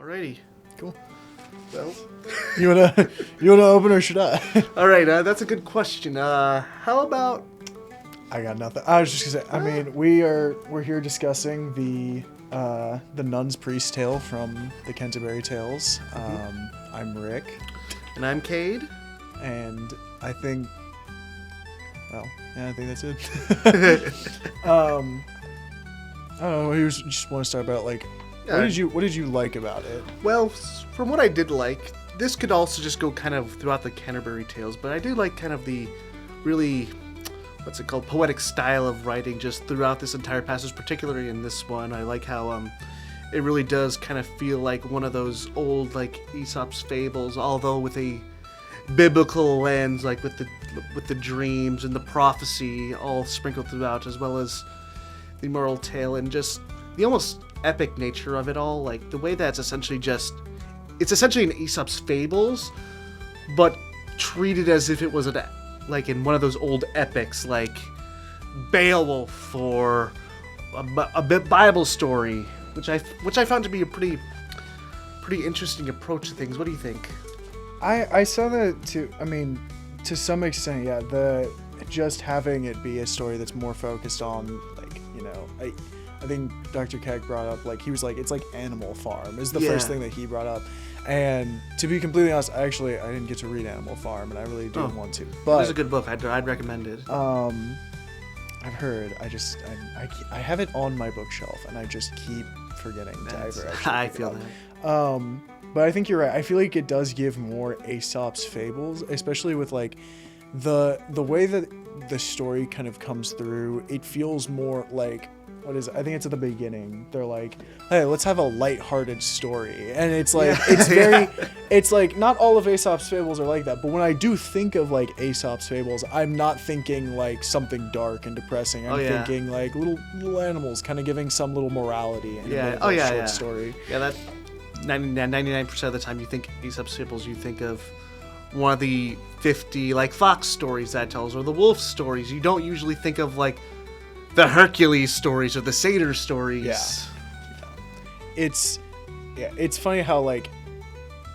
Alrighty. Cool. Well, You wanna open or should I? all right. That's a good question. How about? I got nothing. I was just gonna say. I mean, we're here discussing the Nun's Priest Tale from the Canterbury Tales. I'm Rick, And I'm Cade. and I think. Well, yeah, I think that's it. I don't know. We just want to start about like. Yeah. What did you like about it? Well, from what I did like, this could also just go kind of throughout the Canterbury Tales, but I do like kind of the really, what's it called, poetic style of writing just throughout this entire passage, particularly in this one. I like how it really does kind of feel like one of those old like Aesop's fables, although with a biblical lens, like with the dreams and the prophecy all sprinkled throughout, as well as the moral tale and just the almost epic nature of it all, like the way that's essentially an Aesop's fables, but treated as if it was like in one of those old epics, like Beowulf or a Bible story, which I found to be a pretty interesting approach to things. What do you think? I saw that too. I mean, to some extent, yeah. Just having it be a story that's more focused on, like, you know, I think Dr. Keck brought up, like, he was like, it's like Animal Farm is the first thing that he brought up. And to be completely honest, I didn't get to read Animal Farm, and I really do want to. But it's a good book. I'd recommend it. I've heard. I have it on my bookshelf, and I just keep forgetting to ever actually. I feel that. But I think you're right. I feel like it does give more Aesop's fables, especially with like the way that the story kind of comes through. It feels more like, what is it? I think it's at the beginning. They're like, hey, let's have a lighthearted story. And it's like, it's very, it's like, not all of Aesop's fables are like that. But when I do think of like Aesop's fables, I'm not thinking like something dark and depressing. I'm thinking like little animals kind of giving some little morality in a short story. Yeah, that 99% of the time you think Aesop's fables, you think of one of the 50 like fox stories that tells, or the wolf stories. You don't usually think of like the Hercules stories or the satyr stories. It's funny how like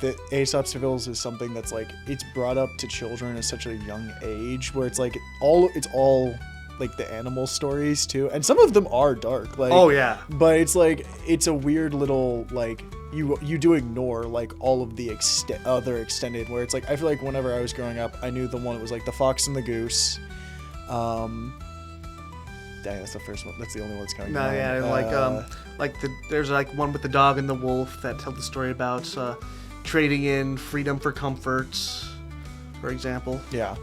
the Aesop's fables is something that's like, it's brought up to children at such a young age, where it's like it's all like the animal stories too, and some of them are dark, like, but it's like, it's a weird little like, you do ignore like all of the other extended, where it's like, I feel like whenever I was growing up, I knew the one that was like the fox and the goose. Dang, that's the first one. That's the only one that's coming. No, there's like one with the dog and the wolf that tell the story about trading in freedom for comfort, for example. Yeah.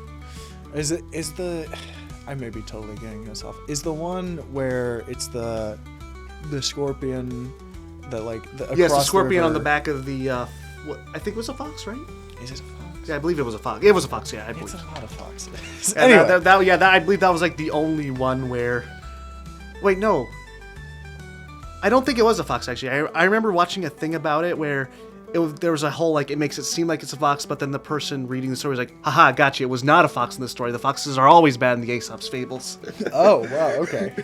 I may be totally getting this off. Is the one where it's the scorpion that like the scorpion on the back of the what I think was a fox, right? Is it a fox? Yeah, I believe it was a fox. It was a fox. Yeah, I believe. It's a lot of foxes. Anyway, I believe that was like the only one where. Wait, no. I don't think it was a fox, actually. I remember watching a thing about it where there was a whole, like, it makes it seem like it's a fox, but then the person reading the story was like, haha, gotcha, it was not a fox in the story. The foxes are always bad in the Aesop's fables. Oh, wow, okay.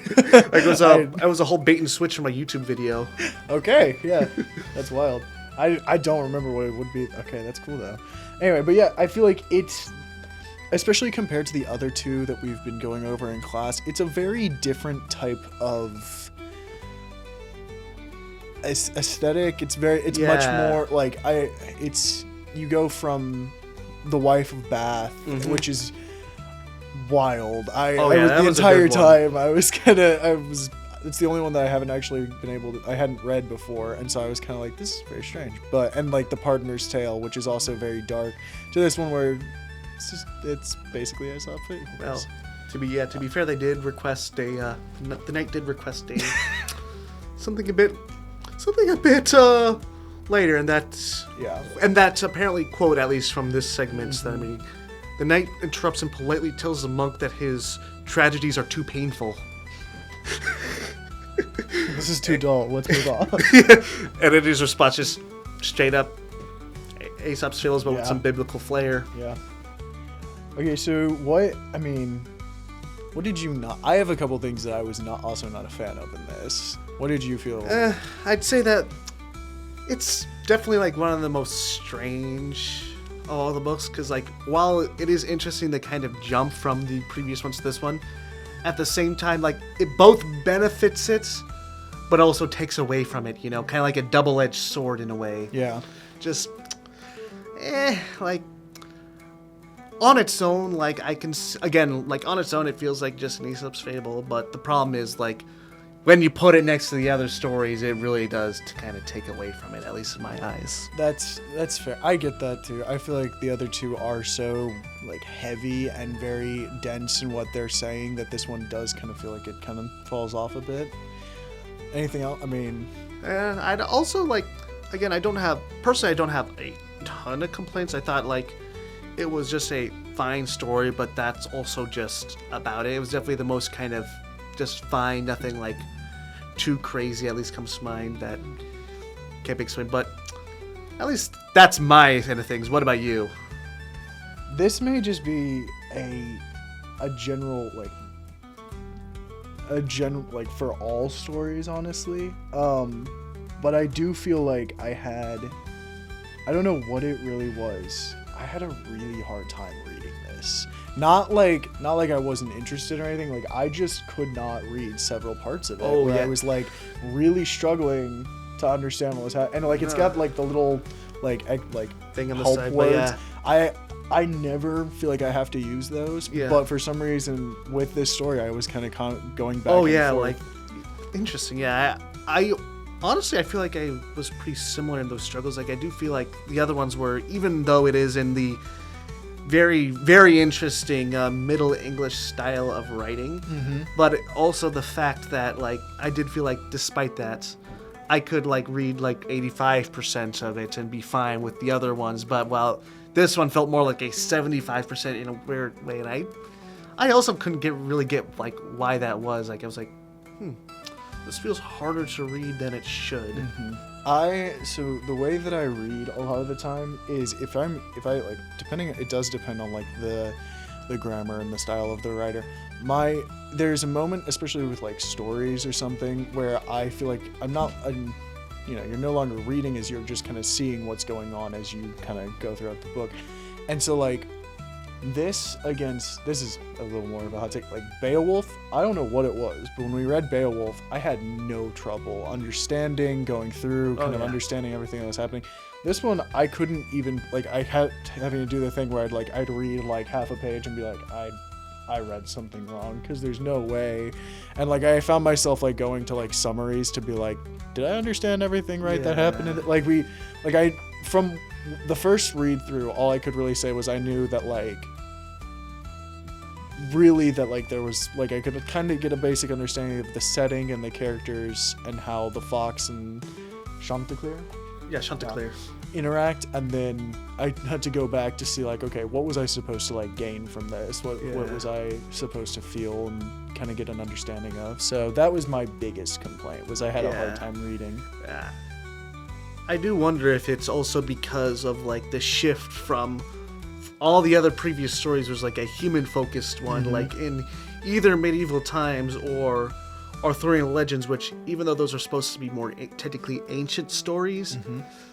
Like, it was a whole bait and switch from a YouTube video. Okay, yeah. That's wild. I don't remember what it would be. Okay, that's cool, though. Anyway, but yeah, I feel like it's, especially compared to the other two that we've been going over in class, it's a very different type of aesthetic. It's much more like, you go from The Wife of Bath, which is wild. The entire time it's the only one that I haven't actually I hadn't read before, and so I was kind of like, this is very strange. And like The Partner's Tale, which is also very dark, to this one where it's basically Aesop fables. Well, to be fair, they did request the knight did request something a bit later, and that's apparently, quote, at least from this segment, that, I mean, the knight interrupts and politely tells the monk that his tragedies are too painful. This is too dull. Let's move on. And it is response just straight up Aesop's fables, but with some biblical flair. Yeah. Okay, so what did you not? I have a couple things that I was also not a fan of in this. What did you feel? I'd say that it's definitely like one of the most strange of all the books, because like while it is interesting to kind of jump from the previous ones to this one, at the same time like it both benefits it but also takes away from it, you know, kind of like a double-edged sword in a way. Yeah. Just like on its own, like I can again, like on its own it feels like just an Aesop's fable, but the problem is like when you put it next to the other stories, it really does to kind of take away from it, at least in my eyes. That's fair. I get that too. I feel like the other two are so like heavy and very dense in what they're saying that this one does kind of feel like it kind of falls off a bit. Anything else? I mean, And I'd also like, again, I don't have a ton of complaints. I thought like it was just a fine story, but that's also just about it. It was definitely the most kind of just fine, nothing like too crazy, at least comes to mind, that can't be explained, but at least that's my end of things. What about you? this may just be a general like for all stories, honestly. But I do feel like I don't know what it really was. I had a really hard time reading this. Not like I wasn't interested or anything. Like I just could not read several parts of it. Oh, where yeah. I was like really struggling to understand what was happening. And like it's got like the little like Thing on the help side, but words. yeah. I never feel like I have to use those. Yeah. But for some reason with this story, I was kind of going back. Oh and yeah, forth. like interesting. Yeah, I honestly I feel like I was pretty similar in those struggles. Like I do feel like the other ones were, even though it is in the very very interesting Middle English style of writing, but also the fact that like I did feel like despite that, I could like read like 85% of it and be fine with the other ones. But while this one felt more like a 75% in a weird way, and I also couldn't really get like why that was. Like I was like, this feels harder to read than it should. So the way that I read a lot of the time is if I like, it does depend on like the grammar and the style of the writer. There's a moment, especially with like stories or something, where I feel like you're no longer reading, as you're just kind of seeing what's going on as you kind of go throughout the book. And so like this is a little more of a hot take, like Beowulf, I don't know what it was, but when we read Beowulf, I had no trouble understanding, going through, understanding everything that was happening. This one, I couldn't even, like, I had having to do the thing where I'd read like half a page and be like, I read something wrong, because there's no way. And like I found myself like going to like summaries to be like, did I understand everything right that happened? From the first read through, all I could really say was I knew that there was like I could kind of get a basic understanding of the setting and the characters and how the fox and Chanticleer Chanticleer. interact, and then I had to go back to see like, okay, what was I supposed to like gain from this? What was I supposed to feel and kind of get an understanding of? So that was my biggest complaint, was I had a hard time reading. Yeah. I do wonder if it's also because of like the shift from all the other previous stories was like a human focused one, like in either medieval times or Arthurian legends, which even though those are supposed to be more technically ancient stories,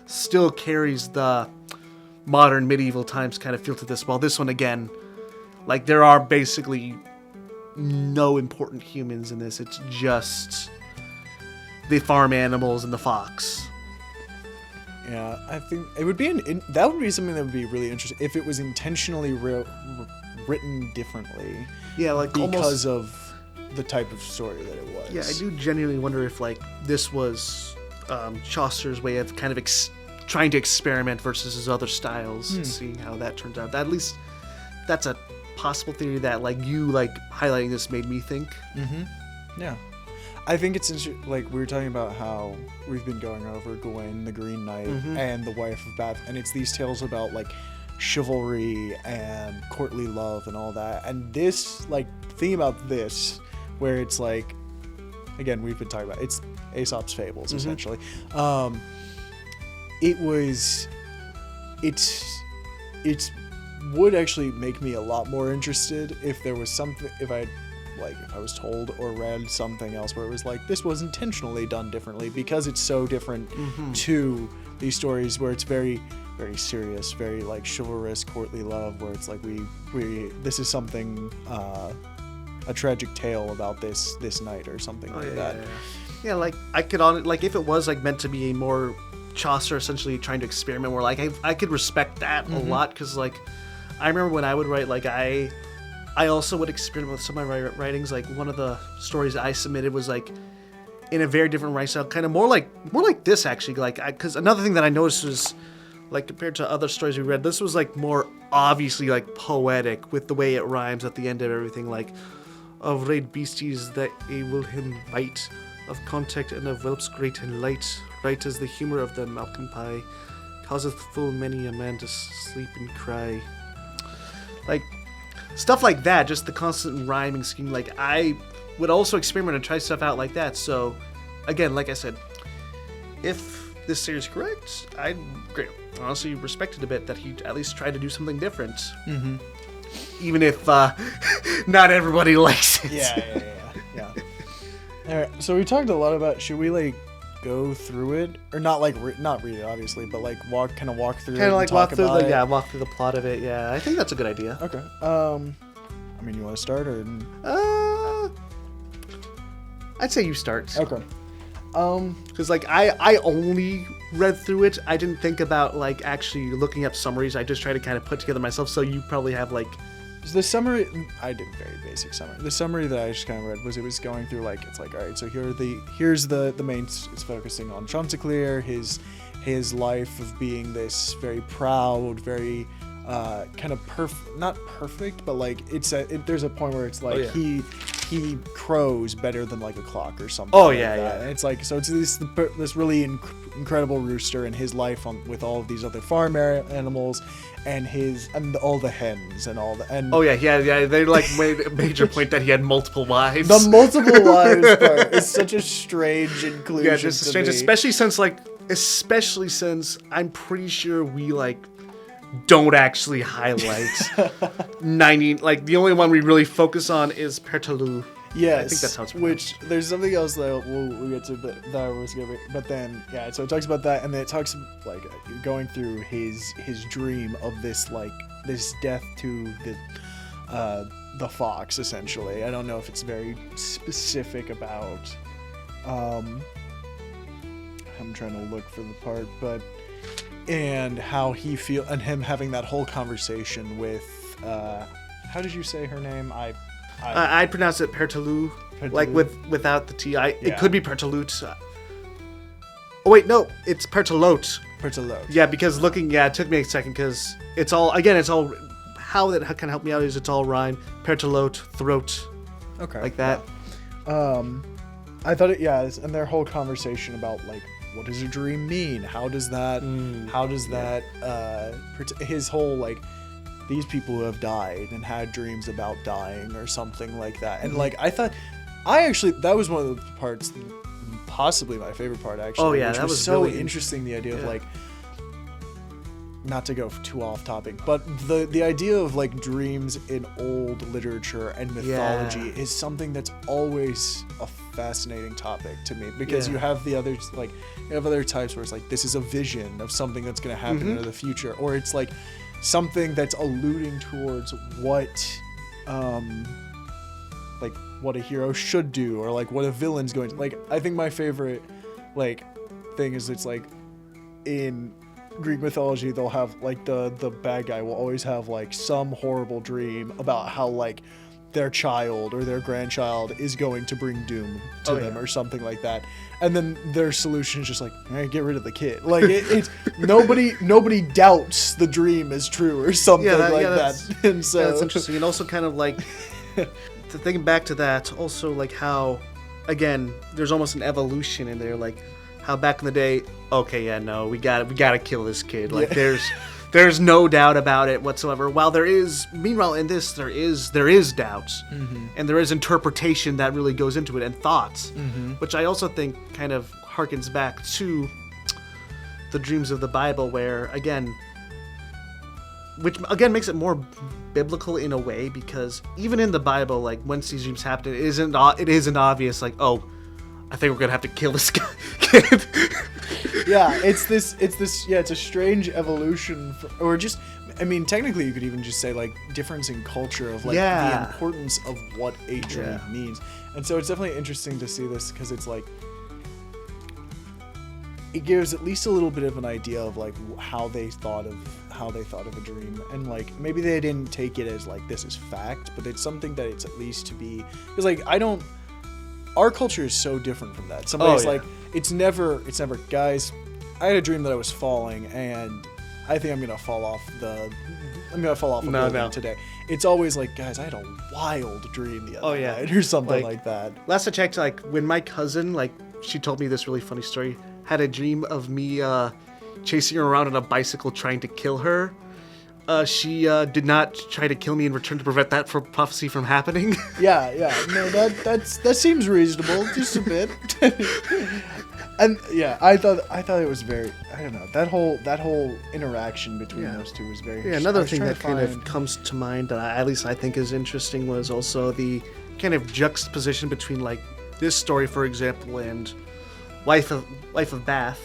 still carries the modern medieval times kind of feel to this. While this one, again, like there are basically no important humans in this. It's just the farm animals and the fox. Yeah, I think it would be that would be something that would be really interesting if it was intentionally written differently. Yeah, like because of the type of story that it was. Yeah, I do genuinely wonder if like this was Chaucer's way of kind of trying to experiment versus his other styles, and seeing how that turns out. At least that's a possible theory that like you like highlighting this made me think. Yeah. I think it's interesting, like we were talking about how we've been going over Gawain, the Green Knight, and the Wife of Bath, and it's these tales about like chivalry and courtly love and all that. And this, like, thing about this, where it's like, again, we've been talking about, it's Aesop's Fables, essentially. It's would actually make me a lot more interested if there was something, if I was told or read something else where it was like, this was intentionally done differently because it's so different to these stories where it's very, very serious, very like chivalrous, courtly love, where it's like we this is something, a tragic tale about this night or something like that. Yeah, like I could like if it was like meant to be a more Chaucer essentially trying to experiment more, like I could respect that a lot, because like I remember when I would write, like I also would experiment with some of my writings. Like one of the stories I submitted was like in a very different writing style, kind of more like this actually. Like because another thing that I noticed was, like compared to other stories we read, this was like more obviously like poetic with the way it rhymes at the end of everything. Like of red beasties that a will him bite, of contact and of whelps great and light, right as the humour of the Malcolm pie causeth full many a man to sleep and cry. Like stuff like that, just the constant rhyming scheme. Like I would also experiment and try stuff out like that. So again, like I said, if this series is correct, I'd honestly respect it a bit that he at least tried to do something different. Mm-hmm. Even if not everybody likes it. Yeah. All right, so we talked a lot about, should we like go through it, or not like not read it obviously, but like walk through it, kind of like walk through the plot of it. Yeah, I think that's a good idea. Okay. I mean, you want to start or? I'd say you start. Okay. Because like I only read through it. I didn't think about like actually looking up summaries. I just tried to kind of put together myself. So you probably have like. The summary, I did a very basic summary. The summary that I just kind of read was, it was going through like, it's like, all right, so here's the main, it's focusing on Chanticleer, his life of being this very proud, very kind of not perfect, but like there's a point where it's like he crows better than like a clock or something. Oh like yeah, that. And it's like, so it's this really incredible rooster and his life with all of these other farm animals. And all the hens and all the they like made a major point that he had multiple wives. The multiple wives part is such a strange inclusion. Yeah, just strange, especially since I'm pretty sure we like don't actually highlight 90. Like the only one we really focus on is Pertaloo. Yes, I think that's how it's pronounced. Which there's something else that we'll get to, but that I was gonna. But then so it talks about that, and then it talks like going through his dream of this death to the fox. Essentially, I don't know if it's very specific about. I'm trying to look for the part, but and how he and him having that whole conversation with. How did you say her name? I pronounce it Pertaloo, like without the T. It could be Pertaloot. Oh wait, no, it's Pertalote. Pertalote. Yeah, because it took me a second because it's all how that kind of helped me out is it's all rhyme. Pertalote, throat. Okay. Like that. Yeah. I thought and their whole conversation about like what does a dream mean? How does that? His whole like. These people who have died and had dreams about dying or something like that. And like, that was one of the parts, possibly my favorite part actually. Oh yeah, which that was so really interesting. The idea of like, not to go too off topic, but the idea of like dreams in old literature and mythology is something that's always a fascinating topic to me, because you have other types where it's like, this is a vision of something that's going to happen in the future, or it's like, something that's alluding towards what a hero should do, or like what a villain's going to, like, I think my favorite like thing is, it's like in Greek mythology they'll have like the bad guy will always have like some horrible dream about how like their child or their grandchild is going to bring doom to them or something like that. And then their solution is just like, hey, get rid of the kid. Like it's nobody doubts the dream is true or something that. And so that's interesting. And also kind of like to think back to that, also like how, again, there's almost an evolution in there, like how back in the day, we gotta kill this kid. Like there's no doubt about it whatsoever. While meanwhile in this there is doubts, and there is interpretation that really goes into it, and thoughts, which I also think kind of harkens back to the dreams of the Bible, which again makes it more biblical in a way, because even in the Bible, like once these dreams happen, it isn't obvious like, oh, I think we're gonna have to kill this kid. Yeah, it's a strange evolution, or just, I mean, technically you could even just say like difference in culture of like Yeah. the importance of what a dream Yeah. means. And so it's definitely interesting to see this because it's like, it gives at least a little bit of an idea of like how they thought of a dream, and like maybe they didn't take it as like this is fact, but it's something that it's at least to be, because like our culture is so different from that. Somebody's yeah. like, it's never guys, I had a dream that I was falling and I think I'm gonna fall off a building today. It's always like, guys, I had a wild dream the other night or something like that. Last I checked, like when my cousin, like she told me this really funny story, had a dream of me chasing her around on a bicycle trying to kill her. She did not try to kill me in return to prevent that prophecy from happening. Yeah. No, that seems reasonable, just a bit. And yeah, I thought it was very, I don't know, that whole interaction between those two was very. Yeah, another thing that kind of comes to mind, at least I think is interesting, was also the kind of juxtaposition between like this story, for example, and Wife of Bath,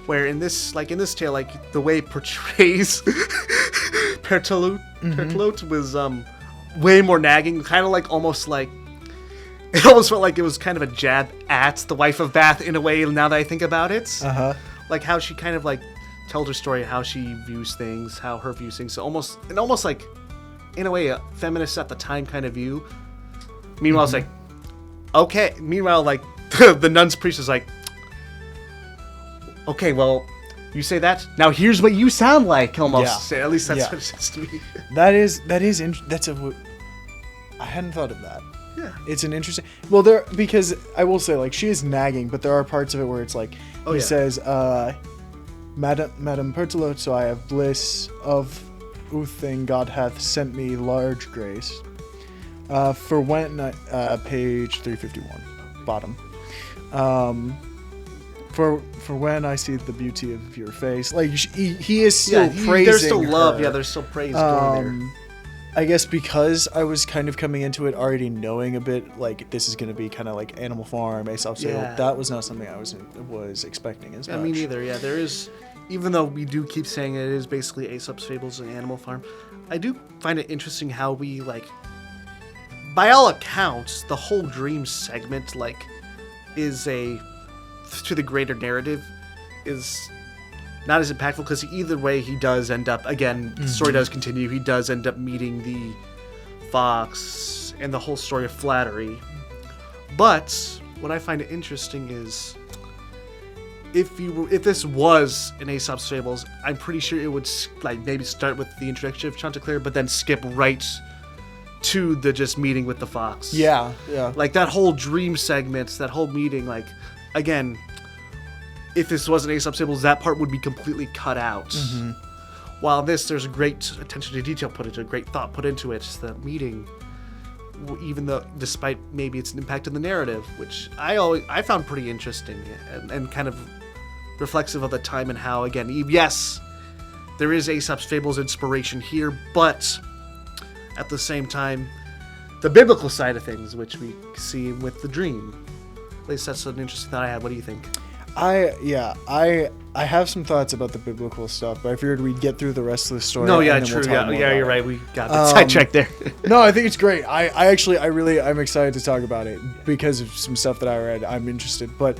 where in this tale, like the way it portrays Bertolot was way more nagging, kind of like almost like it almost felt like it was kind of a jab at the Wife of Bath in a way. Now that I think about it, like how she kind of like tells her story, how she views things, how her views things, so almost like in a way a feminist at the time kind of view. Meanwhile, it's like okay. Meanwhile, like the nun's priest is like, okay, well, you say that. Now here's what you sound like. Almost. At least that's what it says to me. I hadn't thought of that. Yeah. It's an interesting. Well, because I will say, like, she is nagging, but there are parts of it where it's like he says, Madame Berthelot, so I have bliss of Uthing God hath sent me large grace. For when page 351, bottom. For when I see the beauty of your face, like he is still praising. There's still love. her. Yeah, there's still praise going there. I guess because I was kind of coming into it already knowing a bit, like this is going to be kind of like Animal Farm, Aesop's Fable. That was not something I was expecting as much. Me neither. Yeah, there is. Even though we do keep saying it is basically Aesop's Fables and Animal Farm, I do find it interesting how we like. By all accounts, the whole dream segment like is to the greater narrative is not as impactful, because either way he does end up, again, the story does continue, he does end up meeting the fox and the whole story of flattery. But what I find interesting is if this was an Aesop's Fables, I'm pretty sure it would like maybe start with the introduction of Chanticleer, but then skip right to the just meeting with the fox. Yeah. Like that whole dream segment, that whole meeting, like, again, if this wasn't Aesop's Fables, that part would be completely cut out. While there's a great attention to detail put into it, great thought put into it. The meeting, even though, despite maybe its impact in the narrative, which I found pretty interesting and kind of reflexive of the time and how, again, yes, there is Aesop's Fables inspiration here, but at the same time, the biblical side of things, which we see with the dream. At least that's an interesting thought I had. What do you think? I have some thoughts about the biblical stuff, but I figured we'd get through the rest of the story. No, yeah, and then true. we'll talk more You're about right. We got the sidetracked there. No, I think it's great. I'm excited to talk about it because of some stuff that I read. I'm interested, but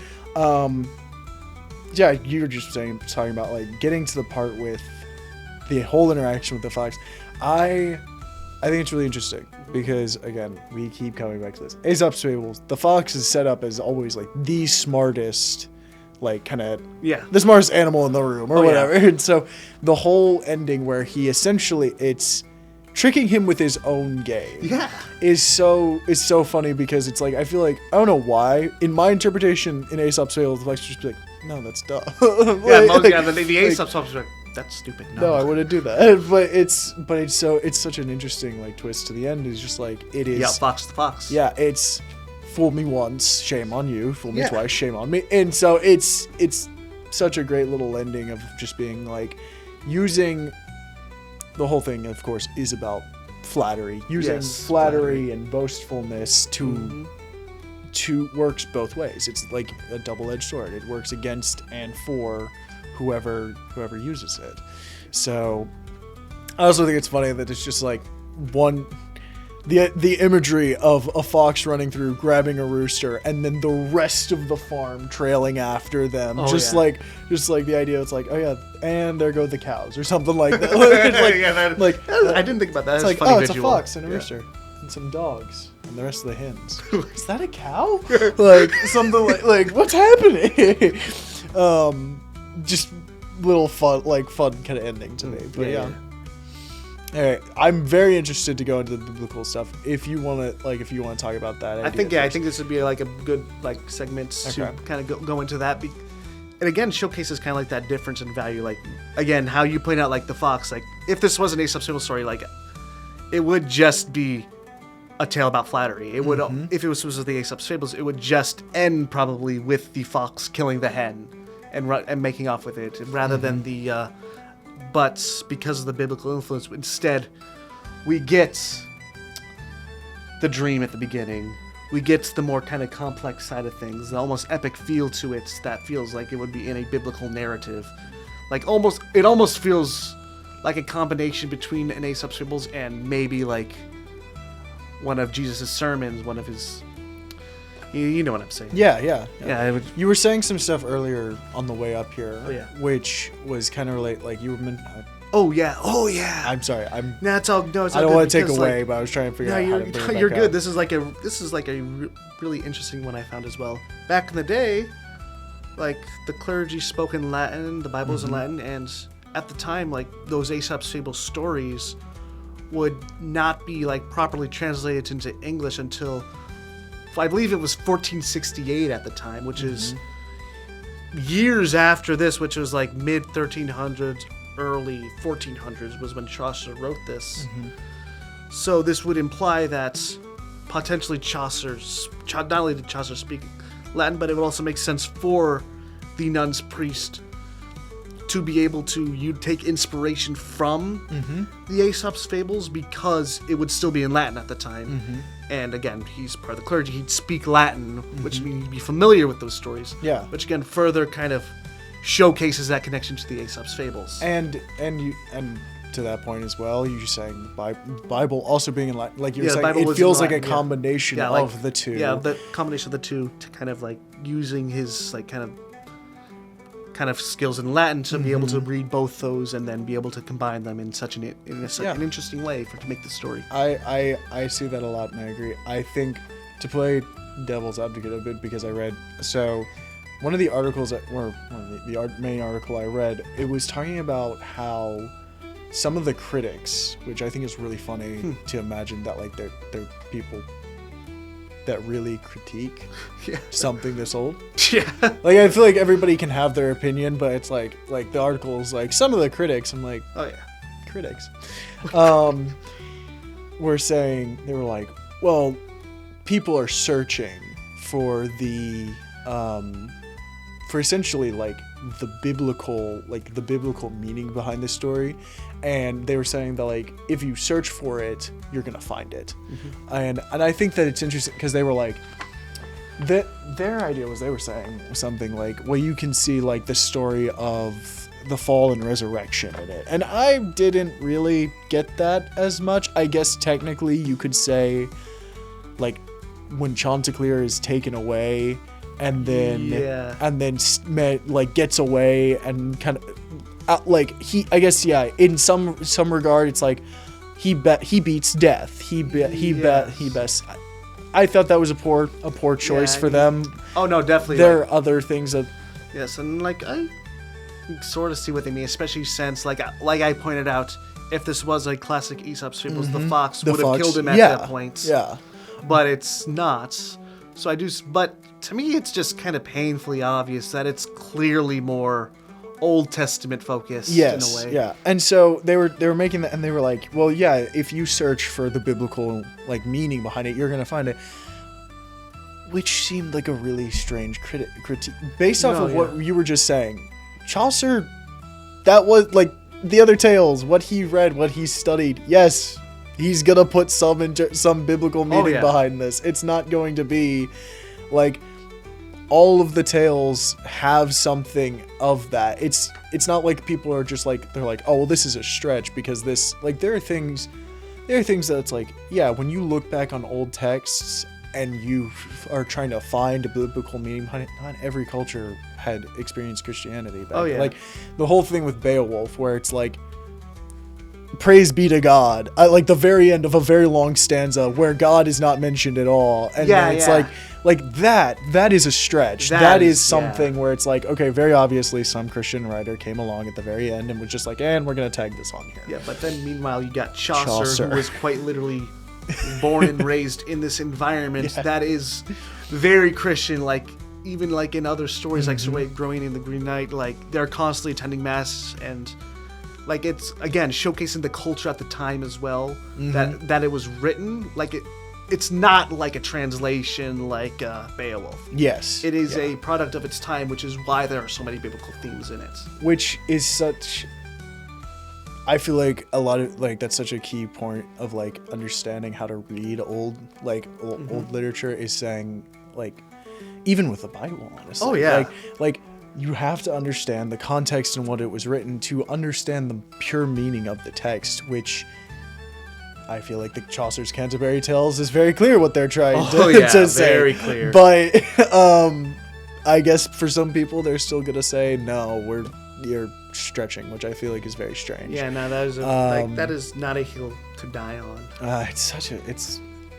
yeah, you were just talking about like getting to the part with the whole interaction with the fox. I think it's really interesting because, again, we keep coming back to this. Aesop's Fables, the fox is set up as always like the smartest, like kind of the smartest animal in the room or whatever. Yeah. And so the whole ending where he essentially, it's tricking him with his own game. Yeah. Is so funny because it's like, I feel like, I don't know why, in my interpretation in Aesop's Fables, the fox would just be like, no, that's dumb. The Aesop's Fables are like, that's stupid. No, I wouldn't do that. But it's such an interesting like twist to the end. It's just like it is. Yeah, fox the fox. Yeah, it's fool me once, shame on you. Fool me twice, shame on me. And so it's such a great little ending of just being like using the whole thing. Of course, is about flattery, using flattery and boastfulness to works both ways. It's like a double-edged sword. It works against and for whoever uses it. So I also think it's funny that it's just like the imagery of a fox running through, grabbing a rooster, and then the rest of the farm trailing after them. Just like the idea, it's like, oh yeah, and there go the cows or something like that. I didn't think about that. It's That's like, funny it's visual. a fox and a rooster and some dogs and the rest of the hens. Is that a cow? Like something like what's happening? Just little fun kind of ending to me. But yeah. All right, I'm very interested to go into the biblical stuff. If you want to talk about that, I think this would be like a good like segment to kind of go into that. And again, showcases kind of like that difference in value. Like again, how you point out like the fox. Like if this was an Aesop's Fable story, like it would just be a tale about flattery. It would if it was the Aesop's Fables, it would just end probably with the fox killing the hen and making off with it, rather than the. But because of the biblical influence, instead, we get the dream at the beginning. We get the more kind of complex side of things, the almost epic feel to it that feels like it would be in a biblical narrative. Like it almost feels like a combination between an Aesop's Fables and maybe like one of Jesus' sermons, one of his... You know what I'm saying. Yeah. You were saying some stuff earlier on the way up here, which was kind of like you were Oh yeah. I'm sorry. No, it's all. No, it's all I don't want to take because, away, but I was trying to figure out how to bring it back you're good. up. This is like a really interesting one I found as well. Back in the day, like the clergy spoke in Latin, the Bible's in Latin, and at the time, like those Aesop's Fable stories would not be like properly translated into English until I believe it was 1468 at the time, which is years after this, which was like mid 1300s, early 1400s was when Chaucer wrote this. So this would imply that potentially not only did Chaucer speak Latin, but it would also make sense for the nun's priest to be able to take inspiration from the Aesop's Fables, because it would still be in Latin at the time. And again, he's part of the clergy. He'd speak Latin, which means he'd be familiar with those stories. Yeah. Which again further kind of showcases that connection to the Aesop's Fables. And to that point as well, you're saying the Bible also being in Latin, like you're saying, it feels like a combination of the two. Yeah, the combination of the two to kind of like using his like kind of skills in Latin to be able to read both those and then be able to combine them in such an interesting way to make the story. I see that a lot, and I agree. I think, to play devil's advocate a bit, because I read one of the articles the main article I read, it was talking about how some of the critics, which I think is really funny to imagine that like they're people that really critique something this old. Yeah. Like I feel like everybody can have their opinion, but it's like the article is like some of the critics. I'm like, oh yeah, critics. Were saying, they were like, well, people are searching for the for essentially like the biblical meaning behind this story, and they were saying that like if you search for it, you're gonna find it. And I think that it's interesting because they were like, their idea was, they were saying something like, well, you can see like the story of the fall and resurrection in it, and I didn't really get that as much. I guess technically you could say like when Chanticleer is taken away and then like gets away and kind of like I guess in some regard it's like he beats death. He best. I thought that was a poor choice for them. Oh no, definitely. There are other things that. Yes, and like I sort of see what they mean, especially since like I pointed out, if this was a classic Aesop's Fables, the fox would have killed him at that point. Yeah. But it's not. So but to me it's just kind of painfully obvious that it's clearly more Old Testament focused in a way. Yeah. And so they were making that, and they were like, well, yeah, if you search for the biblical like meaning behind it, you're gonna find it. Which seemed like a really strange critique based off of what you were just saying. Chaucer, that was like the other tales, what he read, what he studied. Yes, he's gonna put some biblical meaning behind this. It's not going to be Like, all of the tales have something of that. It's not like people are just like, they're like, oh, well, this is a stretch because this, like, there are things that it's like, yeah, when you look back on old texts and you are trying to find a biblical meaning behind it, not every culture had experienced Christianity back then. Like, the whole thing with Beowulf, where it's like, praise be to God, like the very end of a very long stanza where God is not mentioned at all, and then it's like that is a stretch. That is something where it's like, okay, very obviously some Christian writer came along at the very end and was just like, and we're gonna tag this on here. Yeah, but then meanwhile you got Chaucer. Who was quite literally born and raised in this environment that is very Christian. Like, even like in other stories, like Sir Gawain in the Green Knight, like they're constantly attending mass, and like it's again showcasing the culture at the time as well, that it was written. Like it's not like a translation like Beowulf. Yes, it is a product of its time, which is why there are so many biblical themes in it. Which is such, I feel like a lot of like that's such a key point of like understanding how to read old literature, is saying, like, even with the Bible, honestly. Oh yeah. Like you have to understand the context and what it was written to understand the pure meaning of the text, which I feel like the Chaucer's Canterbury Tales is very clear what they're trying to say. Very clear. But I guess for some people they're still gonna say no, you're stretching, which I feel like is very strange. Yeah, no, that is that is not a hill to die on. It's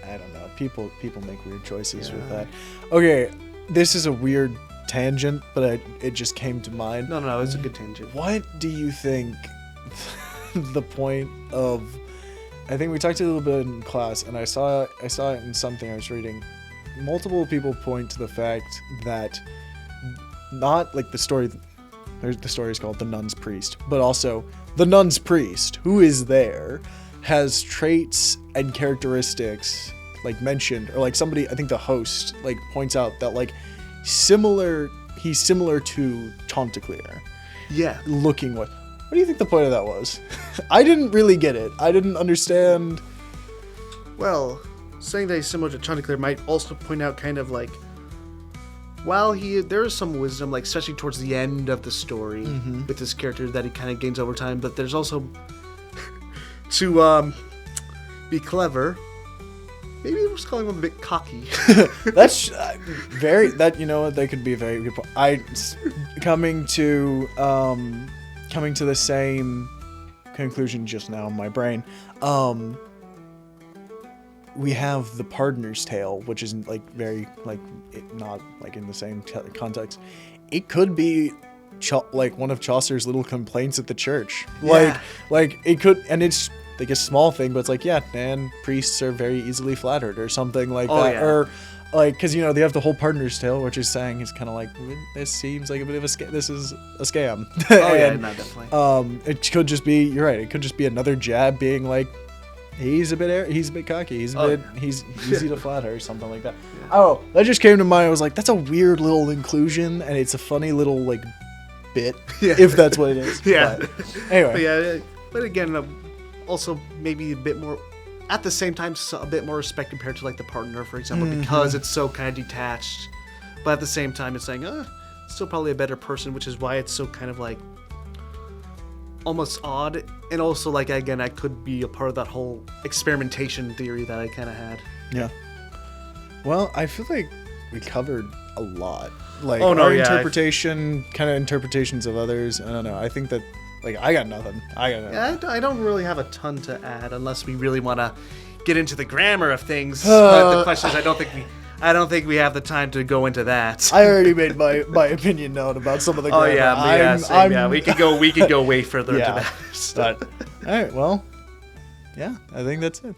I don't know. People make weird choices with that. Okay, this is a weird tangent, but it just came to mind. No, it's a good tangent. What do you think the point of? I think we talked a little bit in class, and I saw it in something I was reading. Multiple people point to the fact that not like the story. The story is called The Nun's Priest, but also the Nun's Priest, who is there, has traits and characteristics like mentioned, or like somebody, I think the host like points out that like he's similar to Chanticleer. Yeah. Looking what do you think the point of that was? I didn't really get it. I didn't understand. Well, saying that he's similar to Chanticleer might also point out kind of like, while there is some wisdom, like especially towards the end of the story with this character that he kind of gains over time, but there's also to be clever. Maybe we're just calling him a bit cocky. That's that could be a very good point. Coming to the same conclusion just now in my brain. We have The Pardoner's Tale, which is like very like not like in the same context. It could be like one of Chaucer's little complaints at the church. Like it could, and it's like a small thing, but it's like, yeah, man, priests are very easily flattered or something like that. Yeah. Or like, because they have the whole Pardoner's Tale, which is saying it's kind of like, this seems like a bit of a scam. This is a scam. And, no, definitely. It could just be, you're right. It could just be another jab being like, he's a bit cocky. He's easy to flatter or something like that. Yeah. Oh, that just came to mind. I was like, that's a weird little inclusion, and it's a funny little like bit, if that's what it is. Yeah. But anyway. But again, also maybe a bit more, at the same time, a bit more respect compared to like The Pardoner, for example, because it's so kind of detached. But at the same time, it's saying, still probably a better person, which is why it's so kind of like almost odd. And also, like, again, I could be a part of that whole experimentation theory that I kind of had. Yeah. Well, I feel like we covered a lot. Like, interpretations of others. I don't know. I think that, like, I got nothing. Yeah, I don't really have a ton to add unless we really want to get into the grammar of things. But the question is, I don't think we have the time to go into that. I already made my opinion known about some of the grammar. We could go way further into that. But all right, well, yeah, I think that's it.